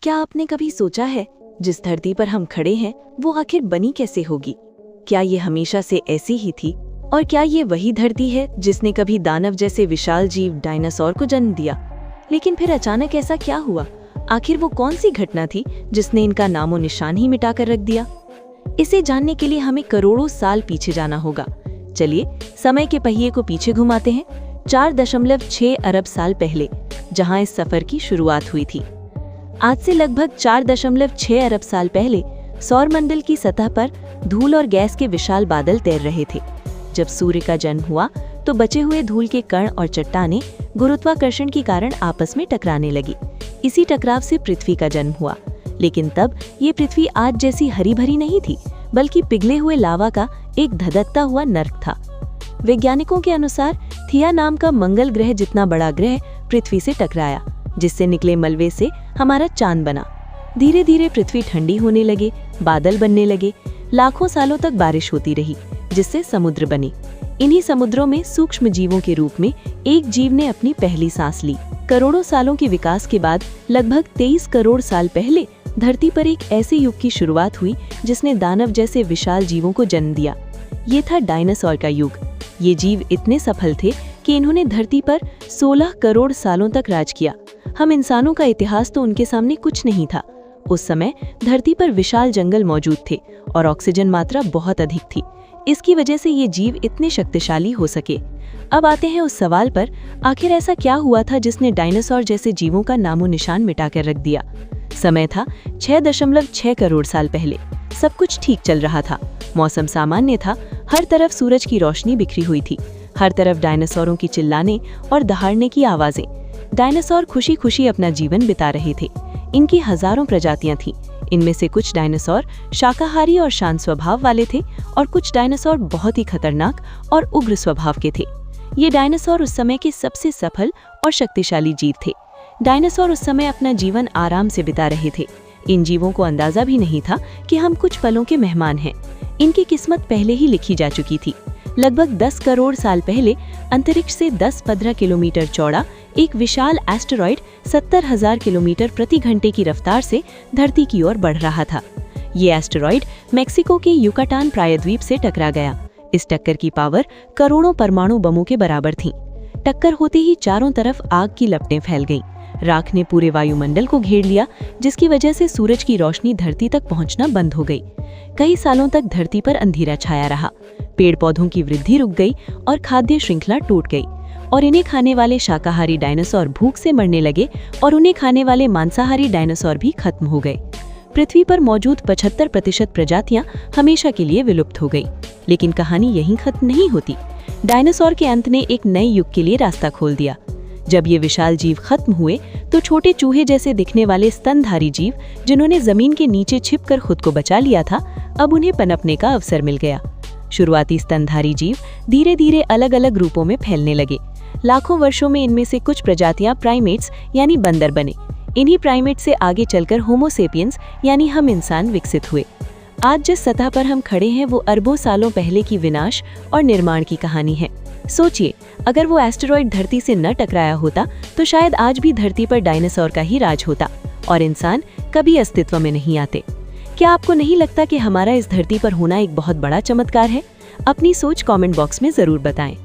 क्या आपने कभी सोचा है जिस धरती पर हम खड़े हैं वो आखिर बनी कैसे होगी? क्या ये हमेशा से ऐसी ही थी? और क्या ये वही धरती है जिसने कभी दानव जैसे विशाल जीव डायनासोर को जन्म दिया? लेकिन फिर अचानक ऐसा क्या हुआ? आखिर वो कौन सी घटना थी जिसने इनका नामो निशान ही मिटा कर रख दिया? इसे जानने के लिए हमें करोड़ों साल पीछे जाना होगा। चलिए समय के पहिए को पीछे घुमाते हैं 4.6 अरब साल पहले, जहां इस सफर की शुरुआत हुई थी। आज से लगभग 4.6 अरब साल पहले सौरमंडल की सतह पर धूल और गैस के विशाल बादल तैर रहे थे। जब सूर्य का जन्म हुआ तो बचे हुए धूल के कण और चट्टानें गुरुत्वाकर्षण के कारण आपस में टकराने लगी। इसी टकराव से पृथ्वी का जन्म हुआ। लेकिन तब ये पृथ्वी आज जैसी हरी भरी नहीं थी, बल्कि पिघले हुए लावा का एक धधकता हुआ नर्क था। वैज्ञानिकों के अनुसार थिया नाम का मंगल ग्रह जितना बड़ा ग्रह पृथ्वी से टकराया, जिससे निकले मलबे से हमारा चांद बना। धीरे धीरे पृथ्वी ठंडी होने लगे, बादल बनने लगे, लाखों सालों तक बारिश होती रही, जिससे समुद्र बने। इन्हीं समुद्रों में सूक्ष्म जीवों के रूप में एक जीव ने अपनी पहली सांस ली। करोड़ों सालों के विकास के बाद लगभग 23 करोड़ साल पहले धरती पर एक ऐसे युग की शुरुआत हुई जिसने दानव जैसे विशाल जीवों को जन्म दिया। ये था डायनासोर का युग। ये जीव इतने सफल थे कि इन्होंने धरती पर 16 करोड़ सालों तक राज किया। हम इंसानों का इतिहास तो उनके सामने कुछ नहीं था। उस समय धरती पर विशाल जंगल मौजूद थे और ऑक्सीजन मात्रा बहुत अधिक थी। इसकी वजह से ये जीव इतने शक्तिशाली हो सके। अब आते हैं उस सवाल पर, आखिर ऐसा क्या हुआ था जिसने डायनासोर जैसे जीवों का नामो निशान मिटा कर रख दिया? समय था 6.6 करोड़ साल पहले। सब कुछ ठीक चल रहा था। मौसम सामान्य था। हर तरफ सूरज की रोशनी बिखरी हुई थी। हर तरफ डायनासोरों की चिल्लाने और दहाड़ने की आवाजें। डायनासोर खुशी खुशी अपना जीवन बिता रहे थे। इनकी हजारों प्रजातियां थीं। इनमें से कुछ डायनासोर शाकाहारी और शांत स्वभाव वाले थे और कुछ डायनासोर बहुत ही खतरनाक और उग्र स्वभाव के थे। ये डायनासोर उस समय के सबसे सफल और शक्तिशाली जीव थे। डायनासोर उस समय अपना जीवन आराम से बिता रहे थे। इन जीवों को अंदाजा भी नहीं था कि हम कुछ पलों के मेहमान हैं। इनकी किस्मत पहले ही लिखी जा चुकी थी। लगभग 10 करोड़ साल पहले अंतरिक्ष से 10-15 किलोमीटर चौड़ा एक विशाल एस्टेरॉयड 70,000 किलोमीटर प्रति घंटे की रफ्तार से धरती की ओर बढ़ रहा था। ये एस्टेरॉयड मेक्सिको के युकाटान प्रायद्वीप से टकरा गया। इस टक्कर की पावर करोड़ों परमाणु बमों के बराबर थी। टक्कर होते ही चारों तरफ आग की लपटें फैल गईं। राख ने पूरे वायुमंडल को घेर लिया, जिसकी वजह से सूरज की रोशनी धरती तक पहुंचना बंद हो गई। कई सालों तक धरती पर अंधेरा छाया रहा। पेड़ पौधों की वृद्धि रुक गई और खाद्य श्रृंखला टूट गई, और इन्हें खाने वाले शाकाहारी डायनासोर भूख से मरने लगे और उन्हें खाने वाले मांसाहारी डायनासोर भी खत्म हो गए। पृथ्वी पर मौजूद 75% प्रजातियां हमेशा के लिए विलुप्त हो गई। लेकिन कहानी यहीं खत्म नहीं होती। डायनासोर के अंत ने एक नए युग के लिए रास्ता खोल दिया। जब ये विशाल जीव खत्म हुए तो छोटे चूहे जैसे दिखने वाले स्तनधारी जीव, जिन्होंने जमीन के नीचे छिपकर खुद को बचा लिया था, अब उन्हें पनपने का अवसर मिल गया। शुरुआती स्तनधारी जीव धीरे धीरे अलग अलग रूपों में फैलने लगे। लाखों वर्षों में इनमें से कुछ प्रजातियां प्राइमेट्स यानी बंदर बने। इन्हीं प्राइमेट से आगे चलकर होमो सेपियंस यानी हम इंसान विकसित हुए। आज जिस सतह पर हम खड़े हैं वो अरबों सालों पहले की विनाश और निर्माण की कहानी है। सोचिए, अगर वो एस्टेरॉयड धरती से न टकराया होता तो शायद आज भी धरती पर डायनासोर का ही राज होता और इंसान कभी अस्तित्व में नहीं आते। क्या आपको नहीं लगता कि हमारा इस धरती पर होना एक बहुत बड़ा चमत्कार है? अपनी सोच कमेंट बॉक्स में जरूर बताएं।